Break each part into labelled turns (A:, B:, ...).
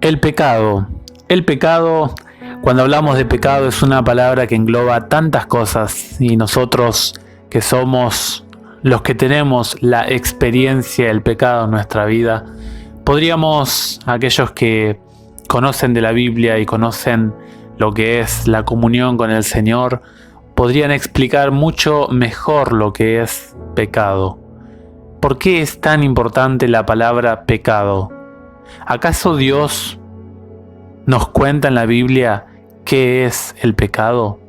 A: El pecado. El pecado, cuando hablamos de pecado, es una palabra que engloba tantas cosas y nosotros que somos los que tenemos la experiencia del pecado en nuestra vida, aquellos que conocen de la Biblia y conocen lo que es la comunión con el Señor, podrían explicar mucho mejor lo que es pecado. ¿Por qué es tan importante la palabra pecado? ¿Acaso Dios nos cuenta en la Biblia qué es el pecado?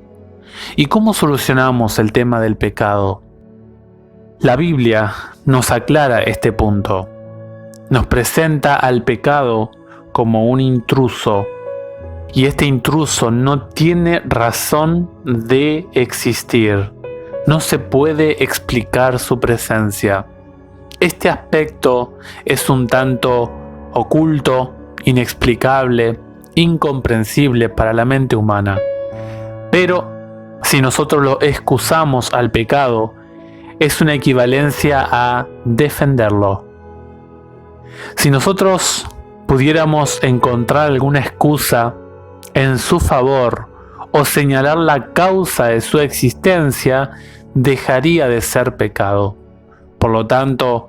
A: ¿Y cómo solucionamos el tema del pecado? La Biblia nos aclara este punto. Nos presenta al pecado como un intruso, y este intruso no tiene razón de existir. No se puede explicar su presencia. Este aspecto es un tanto oculto, inexplicable, incomprensible para la mente humana. Pero si nosotros lo excusamos al pecado, es una equivalencia a defenderlo. Si nosotros pudiéramos encontrar alguna excusa en su favor o señalar la causa de su existencia, dejaría de ser pecado. Por lo tanto,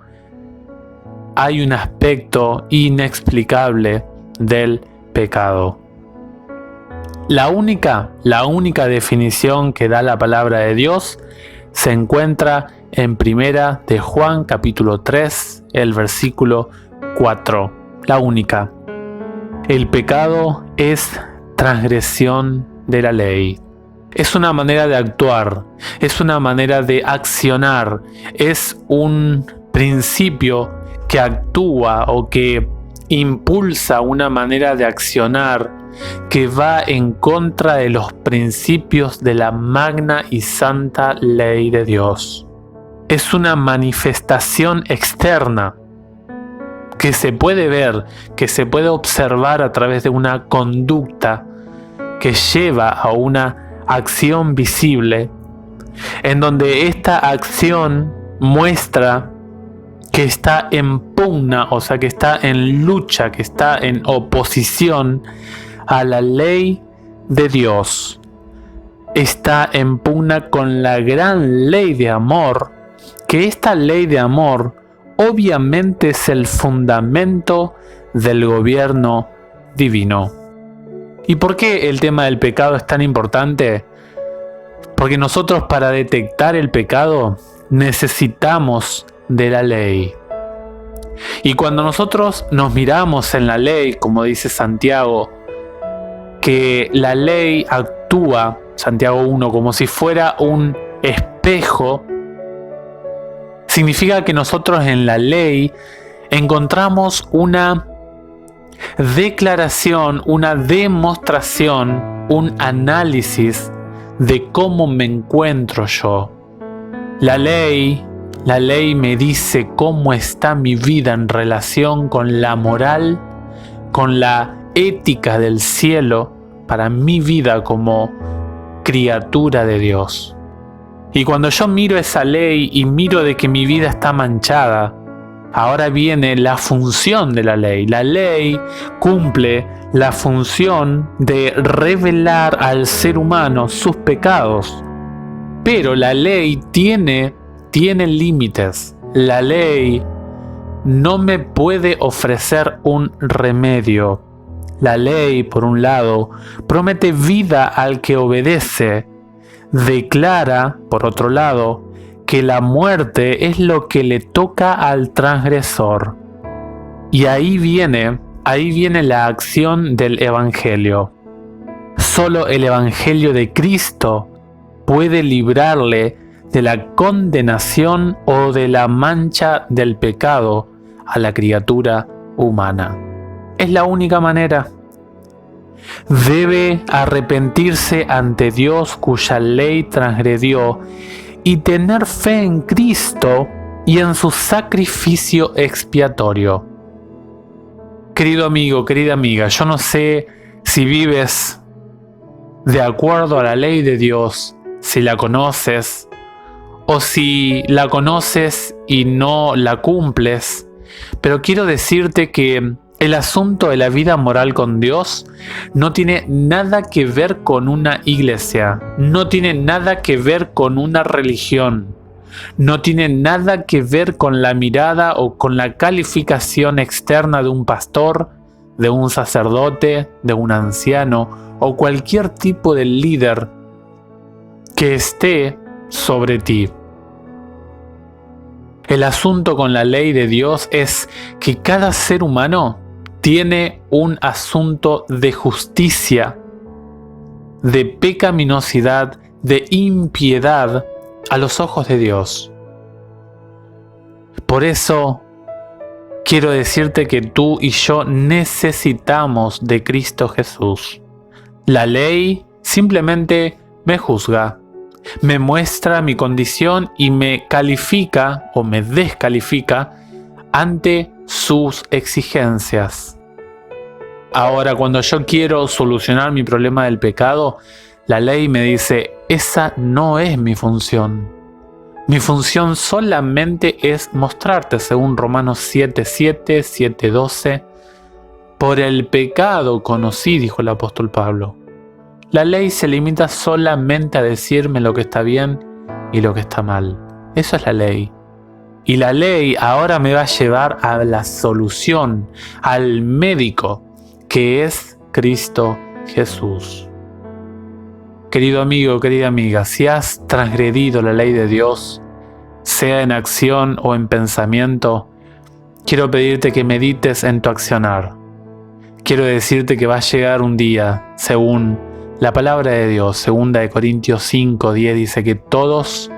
A: hay un aspecto inexplicable del pecado. La única definición que da la palabra de Dios se encuentra en Primera de Juan capítulo 3, el versículo 4. La única. El pecado es transgresión de la ley. Es una manera de actuar, es una manera de accionar, es un principio que actúa o que impulsa una manera de accionar que va en contra de los principios de la magna y santa ley de Dios. Es una manifestación externa que se puede ver, que se puede observar a través de una conducta que lleva a una acción visible, en donde esta acción muestra que está en pugna, o sea, que está en lucha, que está en oposición a la ley de Dios. Está en pugna con la gran ley de amor, que esta ley de amor obviamente es el fundamento del gobierno divino. ¿Y por qué el tema del pecado es tan importante? Porque nosotros, para detectar el pecado, necesitamos de la ley. Y cuando nosotros nos miramos en la ley, como dice Santiago, que la ley actúa, Santiago 1, como si fuera un espejo, significa que nosotros en la ley encontramos una declaración, una demostración, un análisis de cómo me encuentro yo. La ley me dice cómo está mi vida en relación con la moral, con la ética del cielo para mi vida como criatura de Dios. Y cuando yo miro esa ley y miro de que mi vida está manchada, ahora viene la función de la ley. La ley cumple la función de revelar al ser humano sus pecados. Pero la ley tiene límites. La ley no me puede ofrecer un remedio. La ley, por un lado, promete vida al que obedece. Declara, por otro lado, que la muerte es lo que le toca al transgresor. Y ahí viene la acción del Evangelio. Solo el Evangelio de Cristo puede librarle de la condenación o de la mancha del pecado a la criatura humana. Es la única manera. Debe arrepentirse ante Dios cuya ley transgredió y tener fe en Cristo y en su sacrificio expiatorio. Querido amigo, querida amiga, yo no sé si vives de acuerdo a la ley de Dios, si la conoces, o si la conoces y no la cumples, pero quiero decirte que El asunto de la vida moral con Dios no tiene nada que ver con una iglesia, no tiene nada que ver con una religión, no tiene nada que ver con la mirada o con la calificación externa de un pastor, de un sacerdote, de un anciano o cualquier tipo de líder que esté sobre ti. El asunto con la ley de Dios es que cada ser humano tiene un asunto de justicia, de pecaminosidad, de impiedad a los ojos de Dios. Por eso quiero decirte que tú y yo necesitamos de Cristo Jesús. La ley simplemente me juzga, me muestra mi condición y me califica o me descalifica ante sus exigencias. Ahora, cuando yo quiero solucionar mi problema del pecado, la ley me dice, esa no es mi función. Mi función solamente es mostrarte, según Romanos 7:7, 7:12, por el pecado conocí, dijo el apóstol Pablo. La ley se limita solamente a decirme lo que está bien y lo que está mal. Eso es la ley. Y la ley ahora me va a llevar a la solución, al médico, que es Cristo Jesús. Querido amigo, querida amiga, si has transgredido la ley de Dios, sea en acción o en pensamiento, quiero pedirte que medites en tu accionar. Quiero decirte que va a llegar un día, según la palabra de Dios, 2 Corintios 5:10, dice que todos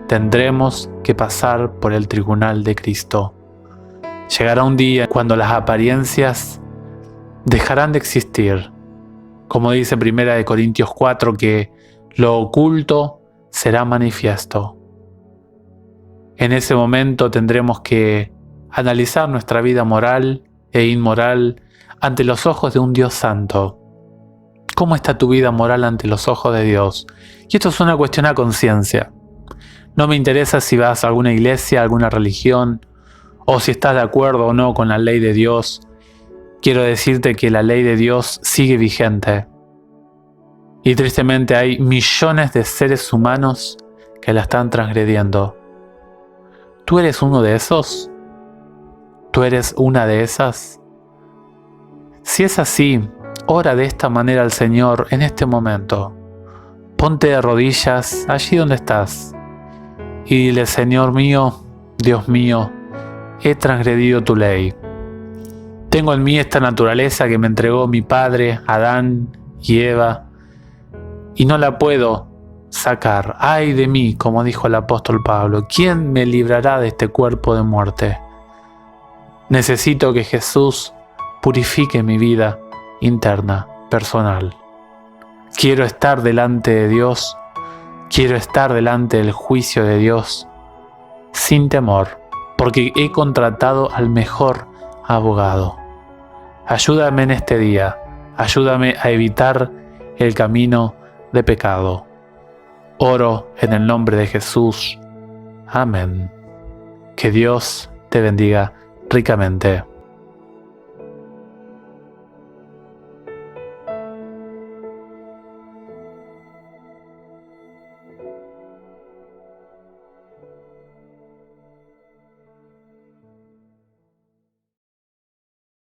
A: tendremos que pasar por el tribunal de Cristo. Llegará un día cuando las apariencias dejarán de existir. Como dice 1 Corintios 4, que lo oculto será manifiesto. En ese momento tendremos que analizar nuestra vida moral e inmoral ante los ojos de un Dios santo. ¿Cómo está tu vida moral ante los ojos de Dios? Y esto es una cuestión a conciencia. No me interesa si vas a alguna iglesia, a alguna religión, o si estás de acuerdo o no con la ley de Dios. Quiero decirte que la ley de Dios sigue vigente. Y tristemente hay millones de seres humanos que la están transgrediendo. ¿Tú eres uno de esos? ¿Tú eres una de esas? Si es así, ora de esta manera al Señor en este momento. Ponte de rodillas allí donde estás y dile: Señor mío, Dios mío, he transgredido tu ley. Tengo en mí esta naturaleza que me entregó mi padre, Adán y Eva, y no la puedo sacar. ¡Ay de mí!, como dijo el apóstol Pablo, ¿quién me librará de este cuerpo de muerte? Necesito que Jesús purifique mi vida interna, personal. Quiero estar delante de Dios, quiero estar delante del juicio de Dios sin temor, porque he contratado al mejor abogado. Ayúdame en este día, ayúdame a evitar el camino de pecado. Oro en el nombre de Jesús. Amén. Que Dios te bendiga ricamente.